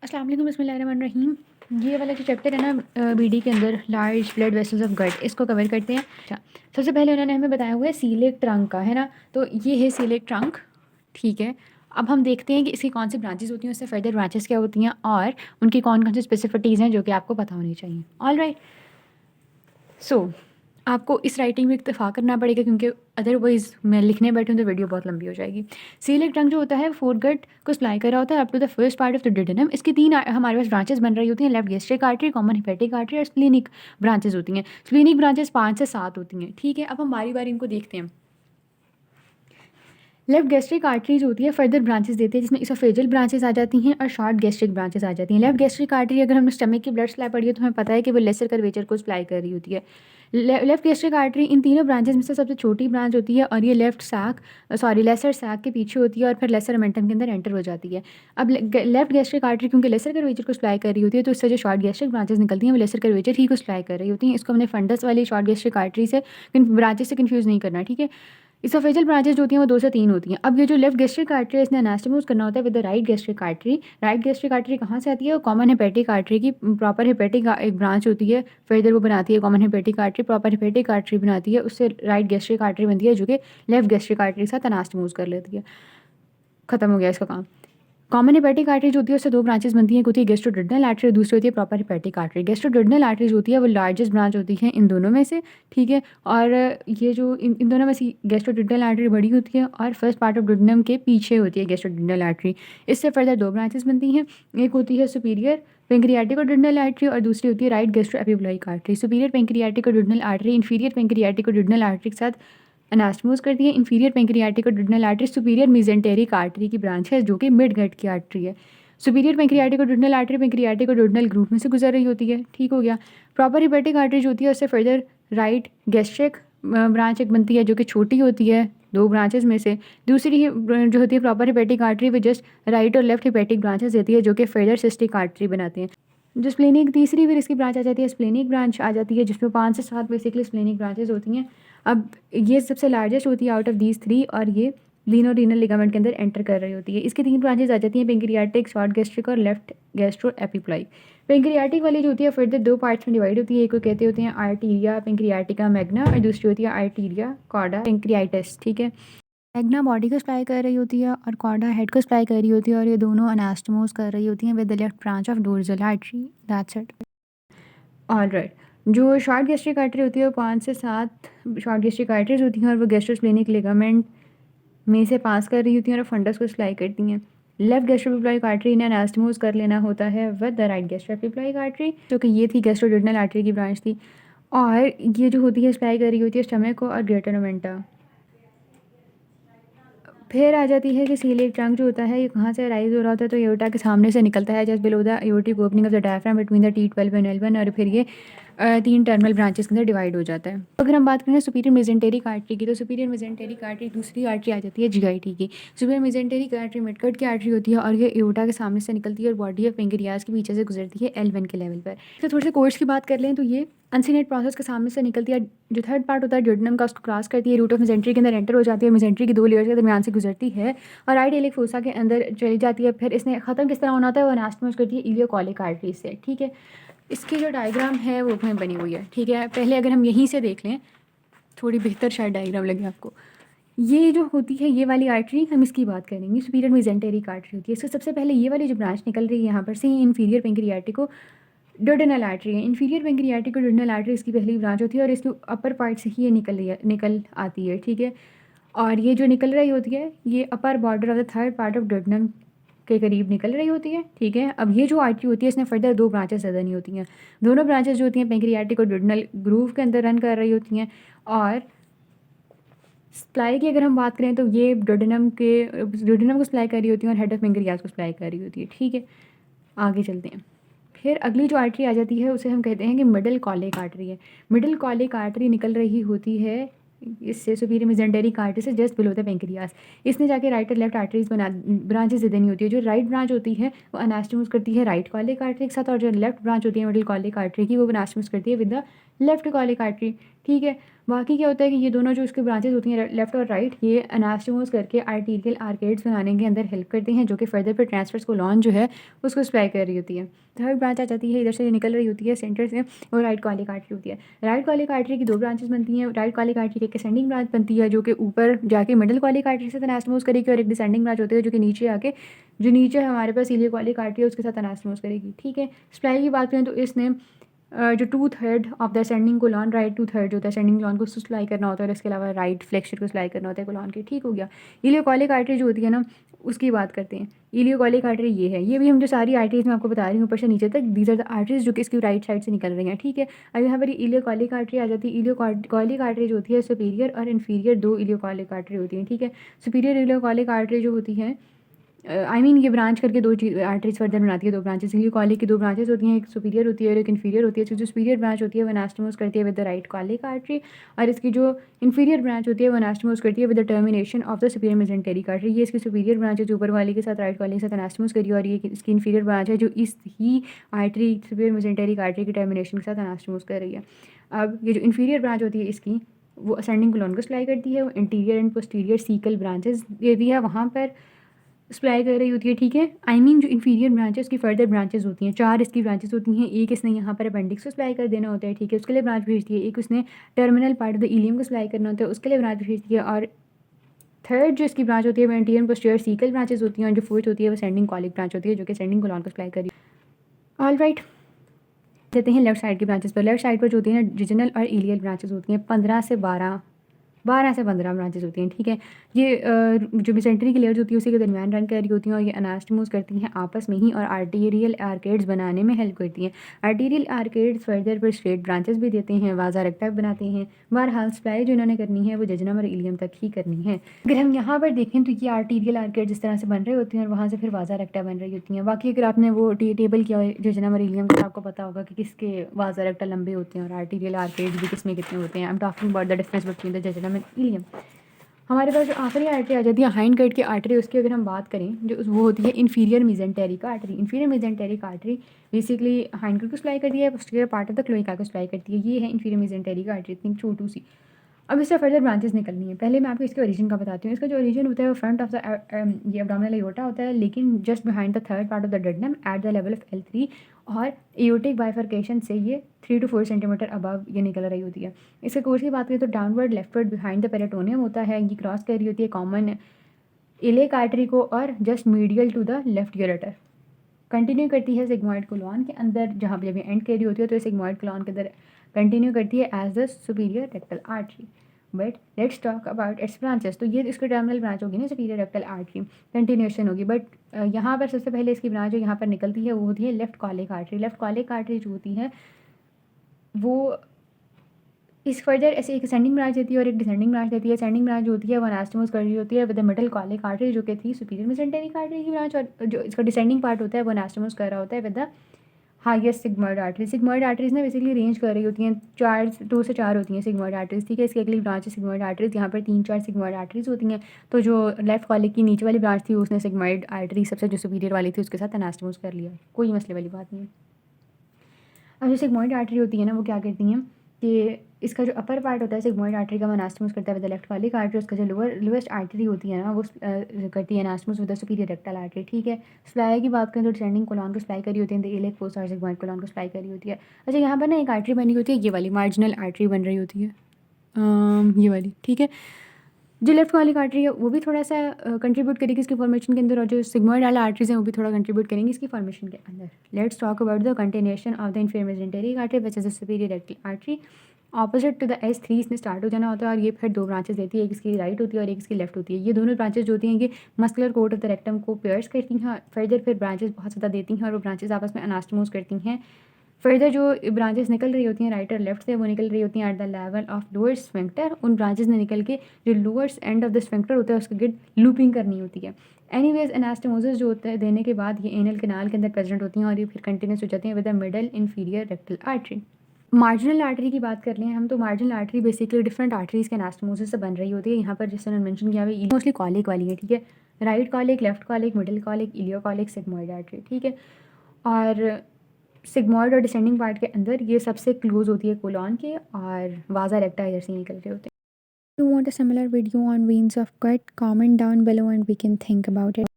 अस्सलाम वालेकुम बिस्मिल्लाहिर्रहमानिर्रहीम। ये वाला जो चैप्टर है ना बीडी के अंदर large blood vessels of gut, इसको कवर करते हैं। अच्छा, सबसे पहले उन्होंने हमें बताया हुआ है सीलिक ट्रंक का, है ना। तो ये है सीलिक ट्रंक, ठीक है। अब हम देखते हैं कि इसकी कौन सी ब्रांचेस होती हैं, उससे फर्दर ब्रांचेस क्या होती हैं और उनकी कौन कौन सी स्पेसिफिटीज़ हैं जो कि आपको पता होनी चाहिए। ऑल राइट, सो आपको इस राइटिंग में इत्तेफा करना पड़ेगा क्योंकि अदरवाइज़ मैं लिखने बैठूँ तो वीडियो बहुत लंबी हो जाएगी। सीलिक ट्रंक जो होता है फोरगट को सप्लाई कर रहा होता है up to the first part of the duodenum. इसकी तीन हमारे पास ब्रांचेस बन रही होती हैं, left gastric artery, common hepatic artery और स्प्लीनिक ब्रांचेस होती हैं। स्प्लीनिक ब्रांचेस 5 से 7 होती हैं, ठीक है। अब हम बारी बारी इनको देखते हैं। लेफ्ट गैस्ट्रिक आर्टरीज होती है, फर्दर ब्रांचेस देती है जिसमें इसोफेजियल ब्रांचेस आ जाती हैं और शॉर्ट गैस्ट्रिक ब्रांचेस आ जाती हैं। लेफ्ट गैस्ट्रिक आर्टरी अगर हमें स्टमक की ब्लड सप्लाई पड़ी है तो हमें पता है कि वो लेसर कर्वेचर को सप्लाई कर रही होती है। लेफ्ट गैस्ट्रिक आर्टरी इन तीनों ब्रांचेस में से सबसे छोटी ब्रांच होती है और ये लेसर सैक के पीछे होती है और फिर लेसर मोमेंटम के अंदर एंटर हो जाती है। अब लेफ्ट गैस्ट्रिक आर्टरी क्योंकि लेसर कर्वेचर को सप्लाई कर रही होती है तो इससे जो शॉर्ट गैस्ट्रिक ब्रांचेस निकलती हैं वो लेसर कर्वेचर ही को सप्लाई कर रही होती हैं। इसको हमने फंडस वाली शॉर्ट गैस्ट्रिक आर्टरी से ब्रांचेस से कन्फ्यूज़ नहीं करना, ठीक है। इसोफेजियल ब्रांचेस जो होती हैं वो 2 से 3 होती हैं। अब ये जो लेफ्ट गैस्ट्रिक आर्टरी है इसने अनास्टोमोस करना होता है with the right gastric artery. Right gastric artery कहाँ से आती है? वो कॉमन हेपेटिक आर्टरी की प्रॉपर हेपेटिक एक ब्रांच होती है, फिर वो बनाती है common hepatic artery, proper hepatic artery बनाती है, उससे राइट गैस्ट्रिक आर्टरी बनती है जो कि लेफ्ट गैस्ट्रिक आर्टरी के साथ अनास्टोमोस कर लेती है। खत्म हो गया इसका काम। कॉमन हेपेटिक आर्टरी जो होती है उससे 2 ब्रांचेस बनती हैं, एक होती है गैस्ट्रोडुडेनल आर्टरी और दूसरी होती है प्रॉपर हेपेटिक आर्टरी। गैस्ट्रोडुडेनल आर्टरी जो होती है वो लार्जेस्ट ब्रांच होती है इन दोनों में से, ठीक है। और ये जो इन दोनों में से गैस्ट्रोडुडेनल आर्टरी बड़ी होती है और फर्स्ट पार्ट ऑफ डुडेनम के पीछे होती है गैस्ट्रोडुडेनल आर्टरी। इससे फर्दर 2 ब्रांचेस बनती हैं, एक होती है सुपीरियर पेंक्रियाटिक और डुडेनल आर्टरी और दूसरी होती है right gastro epiploic artery. Superior pancreatic और डुडेनल आर्टरी इन्फीरियर पेंक्रियाटिक और डुडेनल आर्टरी के साथ अनास्टोमोस करती है। इन्फीरियर पेंक्रियाटिक और duodenal artery superior mesenteric artery की ब्रांच है जो कि मिड गट की आर्टरी है। सुपीरियर पेंक्रियाटिक और डुडेनल आर्टरी पेंक्रियाटिक और डुडेनल ग्रुप में से गुजर रही होती है, ठीक हो गया। प्रॉपर हेपेटिक आर्टरी जो होती है उससे फर्दर राइट गैस्ट्रिक ब्रांच एक बनती है जो कि छोटी होती है 2 ब्रांचेस में से। दूसरी जो होती है प्रॉपर हेपेटिक आर्टरी वो जस्ट राइट और लेफ्ट हेपेटिक ब्रांचेस देती है जो कि फर्दर सिस्टिक आर्टरी बनाते हैं। जो स्प्लेनिक तीसरी फिर इसकी ब्रांच आ जाती है, स्प्लेनिक ब्रांच आ जाती है जिसमें 5 से 7 बेसिकली स्प्लेनिक ब्रांचेस होती हैं। अब ये सबसे लार्जेस्ट होती है आउट ऑफ दीज 3 और ये लीनो-रीनल लिगामेंट के अंदर एंटर कर रही होती है। इसकी 3 ब्रांचेस आ जाती हैं, पेंक्रियाटिक, शॉर्ट गैस्ट्रिक और लेफ्ट गैस्ट्रो एपिप्लाई। पेंक्रियाटिक वाली जो होती है फर्दर 2 पार्ट्स में डिवाइड होती है, एक को कहते होते हैं आर्टीरिया पेंक्रियाटिका मैग्ना और दूसरी होती है आर्टीरिया कॉर्डा पेंक्रियाटिस, ठीक है। मैग्ना बॉडी को सप्लाई कर रही होती है और कॉर्डा हेड को सप्लाई कर रही होती है और ये दोनों अनास्टोमोस कर रही होती हैं with the left branch of dorsal artery, that's it. All right, जो शॉर्ट गैस्ट्रिक आर्टरी होती है वो 5 से 7 शॉर्ट गैस्ट्रिक आर्टरीज होती हैं और वो गैस्ट्रोस्प्लेनिक लिगामेंट में से पास कर रही होती हैं और फंडस को सप्लाई करती हैं। लेफ्ट गैस्ट्रोएपिप्लॉइक आर्टरी ने अनास्टोमोस कर लेना होता है विद द राइट गैस्ट्रोएपिप्लॉइक आर्टरी जो कि ये थी गैस्ट्रोडुडेनल आर्टरी की ब्रांच थी और ये जो होती है सप्लाई कर रही होती है स्टमक को और ग्रेटर ओमेंटा। फिर आ जाती है कि सीलिक ट्रंक जो होता है ये कहाँ से राइज हो रहा होता है, तो एओर्टा के सामने से निकलता है just below the aortic opening of the diaphragm between the T12 and L1 और फिर ये 3 टर्मिनल ब्रांचेस के अंदर डिवाइड हो जाता है। अगर हम बात करें सुपीरियर मेसेंटेरिक आर्टरी की तो सुपीरियर मेसेंटेरिक आर्टरी दूसरी आर्टरी आ जाती है GIT की। सुपीरियर मेसेंटेरिक आर्टरी मिडगट की आर्टरी होती है और ये एओर्टा के सामने से निकलती है और बॉडी ऑफ पेंक्रियाज के पीछे से गुजरती है L1 के लेवल पर। तो थोड़े से कोर्स की बात कर लें तो ये अनसिनेट प्रोसेस के सामने से निकलती है, जो थर्ड पार्ट होता है ड्यूडेनम का उसको क्रॉस करती है, रूट ऑफ मेसेंट्री के अंदर एंटर हो जाती है, मेसेंट्री की 2 लेयर्स के दरमियान से गुजरती है और राइट इलिक फोसा के अंदर चली जाती है। फिर इसने ख़त्म किस तरह होना होता है वो अनास्टोमोस करती है इलियोकोलिक आर्टरी से, ठीक है। इसकी जो डायग्राम है वो उसमें बनी हुई है, ठीक है। पहले अगर हम यहीं से देख लें थोड़ी बेहतर शायद डायग्राम लगे आपको। ये जो होती है ये वाली आर्टरी हम इसकी बात करेंगे, सुपीरियर मेसेंटेरिक आर्टरी होती है। इससे सबसे पहले ये वाली जो ब्रांच निकल रही है यहाँ पर से इन्फीरियर पेंक्रियाटिको डुडेनल आर्टरी है। इन्फीरियर पेंक्रियाटिक और डुडेनल आर्टरी इसकी पहली ब्रांच होती है और इसके अपर पार्ट से ही ये निकल आती है, ठीक है। और ये जो निकल रही होती है ये upper border of the third part of duodenum के करीब निकल रही होती है, ठीक है। अब ये जो आर्टरी होती है इसने फर्दर 2 ब्रांचेस ज़्यादा नहीं होती हैं, दोनों ब्रांचेस जो होती हैं पेंक्रियाटिक और डुडेनल ग्रूव के अंदर रन कर रही होती हैं। और सप्लाई की अगर हम बात करें तो ये डुडेनम को सप्लाई कर रही होती हैं और हेड ऑफ पेंक्रियाज को सप्लाई कर रही होती है, ठीक है। आगे चलते हैं। फिर अगली जो आर्टरी आ जाती है उसे हम कहते हैं कि मिडल कॉलिक आर्टरी है। मिडल कॉलिक आर्टरी निकल रही होती है इससे सुपीरियर मेसेंटेरिक आर्टरी से जस्ट बिलो द पेंक्रियास। इसने जाके राइट और लेफ्ट आर्टरीज ब्रांचेस दे देनी होती है। जो राइट ब्रांच होती है वो अनास्टोमोस करती है राइट कॉलिक आर्टरी के साथ और जो लेफ्ट ब्रांच होती है मिडल कॉलिक आर्टरी की वो अनास्टोमोस करती है with the left colic artery, ठीक है। बाकी क्या होता है कि ये दोनों जो इसके ब्रांचेज़ होती हैं लेफ़्ट और राइट, ये अनास्टोमोस करके आर्टीरियल आर्केड्स बनाने के अंदर हेल्प करते हैं, जो कि फर्दर फिर ट्रांसवर्स कोलॉन जो है उसको सप्लाई कर रही होती है। थर्ड ब्रांच आ जाती है, इधर से निकल रही होती है सेंटर से, वो राइट कॉलिक आर्टरी होती है। राइट कॉलिक आर्टरी की 2 ब्रांचेज़ बनती हैं। राइट कॉलिक आर्टरी की एक असेंडिंग ब्रांच बनती है जो कि ऊपर जाके मिडल कॉलिक आर्टरी से अनास्टोमोस करेगी, और एक डिसेंडिंग ब्रांच होती है जो कि नीचे आके, जो नीचे हमारे पास इलियोकॉलिक आर्टरी है उसके साथ अनास्टोमोस करेगी। ठीक है। सप्लाई की बात करें तो इसने जो 2/3 of the ascending colon, right 2/3 जो होता है असेंडिंग कोलॉन को सप्लाई करना होता है, और इसके अलावा राइट फ्लेक्सर को सप्लाई करना होता है कोलॉन के। ठीक हो गया। इलियोकॉलिक आर्टरी जो होती है ना, उसकी बात करते हैं। इलियोकॉलिक आर्टरी ये है, ये भी हम जो सारी आर्टरीज मैं आपको बता रही हूँ ऊपर से नीचे तक, दीज आर द आर्टरीज जो कि इसकी राइट साइड से निकल रही हैं। ठीक है। अब यहाँ पर इलियोकॉलिक आर्टरी आ जाती है। इलियोकॉलिक आर्टरी जो होती है सुपीरियर और इन्फीरियर 2 इलियोकॉलिक आर्टरी होती हैं। ठीक है। सुपीरियर इलियोकॉलिक आर्टरी जो होती है, ये ब्रांच करके 2 चीज़ आर्टरीज फर्दर बनाती है, 2 ब्रांचेस। इलियोकॉलिक की 2 ब्रांचेस होती हैं, एक सुपीरियर होती है और एक इन्फीरियर होती है। तो जो सुपीरियर ब्रांच होती है वो अनास्टोमोस करती है with the right colic artery, और इसकी जो इन्फीरियर ब्रांच होती है वो अनास्टोमोस करती है with the termination of the superior mesenteric artery. ये इसकी सुपीरियर ब्रांच है जो ऊपर वाली के साथ राइट कॉलिक के साथ अनास्टोमोस करी, और ये इसकी इन्फीरियर ब्रांच है जो इस ही आर्टरी सुपीरियर मेसेंटेरिक आर्टरी की टर्मिनेशन के साथ अनास्टोमोस कर रही है। अब ये जो इन्फीरियर ब्रांच होती है इसकी, वो असेंडिंग कोलॉन को सप्लाई करती है, वो interior and posterior sickle branches देती है, वहाँ पर सप्लाई कर रही होती है। ठीक है। जो इन्फीरियर ब्रांच है उसकी फर्दर ब्रांचेस होती हैं, 4 इसकी ब्रांचेस होती हैं। एक इसने यहाँ पर अपेंडिक्स को सप्लाई कर देना होता है, ठीक है, उसके लिए ब्रांच भेजती है। एक उसने terminal part of the ilium को सप्लाई करना होता है, उसके लिए ब्रांच भेजती है। और थर्ड जो इसकी ब्रांच होती है वो एंटीरियर पोस्टीरियर सीकल ब्रांचेस होती हैं, और जो फोर्थ होती है वो सेंडिंग कॉलिक ब्रांच होती है जो कि सेंडिंग कोलॉन को सप्लाई कर रही है। ऑल राइट, देते हैं लेफ्ट साइड की ब्रांचेस पर। लेफ्ट साइड पर जो होती है ना, जिजनल और इलियल ब्रांचेस होती हैं, 15 से 12 ब्रांचेस होती हैं। ठीक है। ये जो मेसेंटरी की लेयर्स होती है उसी के दरमियान रन कर रही होती हैं, और ये अनास्टोमोस करती हैं आपस में ही, और आर्टीरियल आर्केड्स बनाने में हेल्प करती हैं। आर्टीरियल आर्केड्स फर्दर पर स्ट्रेट ब्रांचेस भी देते हैं, वाजा रेक्टा बनाते हैं। बहरहाल सप्लाई जो इन्होंने करनी है वो जजनम और इलियम तक ही करनी है। अगर हम यहाँ पर देखें तो ये आर्टीरियल आर्केड जिस तरह से बन रहे होते हैं, और वहाँ से फिर वाजा रेक्टा बन रही होती हैं। बाकी अगर आपने वो टेबल किया जजनम और इलियम का, आपको पता होगा कि किसके वाजा रेक्टा लंबे होते हैं और आर्टीरियल आर्केड्स भी किसमें कितने होते हैं। I am talking about the difference between the jejunum and ileum. हमारे पास जो आखिरी आर्टरी आ जाती है हाइंड कट की आर्टरी, उसकी अगर हम बात करें जो वो होती है inferior mesenteric artery. Inferior mesenteric artery basically hind cut को सप्लाई करती है, posterior part of the cloaca को सप्लाई करती है। ये है इन्फीरियर मेसेंटेरिक आर्टरी, इतनी छोटू सी। अब इससे फर्दर ब्रांचेस निकलनी है। पहले मैं आपको इसके ओरिजिन का बताती हूँ। इसका जो ओरिजिन होता है वो फ्रंट ऑफ द ये एब्डोमिनल एओर्टा होता है, लेकिन just behind the third part of the duodenum at the level of L3, और एओर्टिक बाइफर्केशन से ये 3 to 4 सेंटीमीटर अबव ये निकल रही होती है। इसके कोर्स की बात करें तो downward leftward behind the peritoneum होता है, ये क्रॉस कर रही होती है कॉमन इलेक आर्टरी को, और just medial to the left ureter continue करती है सिग्मॉइड कोलॉन के अंदर, जहाँ पे जब ये एंड कर रही होती है तो सिग्मॉइड कोलॉन के अंदर कंटिन्यू करती है as the superior rectal artery. But let's talk about its branches. तो ये इसकी टर्मिनल ब्रांच होगी ना, सुपीरियर रेक्टल आर्टरी, कंटिन्यूएशन होगी। बट यहाँ पर सबसे पहले इसकी ब्रांच जो यहाँ पर निकलती है वो होती है left colic artery. Left colic artery जो होती है वो इस फर्दर ऐसे एक असेंडिंग ब्रांच देती है और एक डिसेंडिंग ब्रांच देती है। असेंडिंग ब्रांच जो होती है वो अनास्टोमोस कर रही होती है with the middle colic artery जो कि थी सुपीरियर मेसेंटेरिक आर्टरी की ब्रांच, और जो इसका डिसेंडिंग पार्ट होता है वो अनास्टोमोस कर रहा होता है with the highest sigmoid artery. Sigmoid arteries ना बेसिकली रेंज कर रही होती हैं 2 से 4 होती हैं सिग्मॉइड आर्टरीज। ठीक है। इसकी अगली ब्रांच है सिग्मॉइड आर्टरीज, यहाँ पर 3-4 सिग्मॉइड आर्टरीज होती हैं। तो जो लेफ्ट कॉलिक की नीचे वाली ब्रांच थी उसने सिग्मॉइड आर्टरी सबसे जो सुपीरियर वाली थी उसके साथ अनास्टोमोस कर लिया, कोई मसले वाली बात नहीं है। अब जो सिग्मॉइड आर्टरी होती है ना वो क्या करती हैं कि इसका जो अपर पार्ट होता है सिग्मॉइड आर्टरी का वो अनास्टोमोस करता है with the left colic artery. उसका जो लोएस्ट आर्टरी होती है ना वो करती है anastomoses with the superior rectal artery. ठीक है। सप्लाई की बात करें तो डिसेंडिंग कोलॉन को सप्लाई करी होती है, द इलेक पोस्ट और सिग्मॉइड कोलॉन को सप्लाई करी होती है। अच्छा, यहाँ पर ना एक आर्टरी बनी होती है, ये वाली मार्जिनल आर्टरी बन रही होती है, ये वाली। ठीक है। जो लेफ्ट कॉलिक आर्टरी है वो भी थोड़ा सा कंट्रीब्यूट करेगी इसकी फॉर्मेशन के अंदर, और जो सिग्मॉइड वाला आर्टरीज हैं वो भी थोड़ा कंट्रीब्यूट करेंगे इसकी फॉर्मेशन के अंदर। Let's talk about the continuation of the inferior mesenteric artery which is the superior rectal artery. Opposite to the S3 इसने स्टार्ट हो जाना होता है, और ये फिर 2 ब्रांचेस देती है, एक इसकी राइट होती है और एक इसकी लेफ्ट होती है। ये दोनों ब्रांचेस जो होती हैं ये muscular coat of the rectum को पेयर्स करती हैं, फर्दर फिर ब्रांचेस बहुत ज़्यादा देती हैं, और वो ब्रांचेस आपस में अनास्टोमोस करती हैं। फर्दर जो ब्रांचेस निकल रही होती हैं राइट और लेफ्ट से, वो निकल रही होती हैं at the level of lower sphincter. उन ब्रांचेस ने निकल के जो lower end of the sphincter होता है उसके गिर्द लूपिंग करनी होती है। एनीवेज अनास्टोमोसिस जो होता है देने के बाद ये एनल कैनाल के अंदर प्रेजेंट होती हैं, और ये फिर कंटिन्यूस हो जाती हैं with the middle inferior rectal artery. Marginal artery की बात कर लें हम, तो marginal artery basically different arteries के अनास्टोमोसिस से बन रही होती है। यहाँ पर जिस तरह मेंशन किया हुआ मोस्टली कॉलिक वाली है। ठीक है। Right colic, left colic, middle colic, ileocolic, sigmoid artery. ठीक है। और सिग्मॉइड और डिसेंडिंग पार्ट के अंदर ये सबसे क्लोज होती है कोलॉन के, और वाजा रेक्टा इधर से निकल रहे होते हैं। You want a similar video on veins of gut? Comment down below and we can think about it.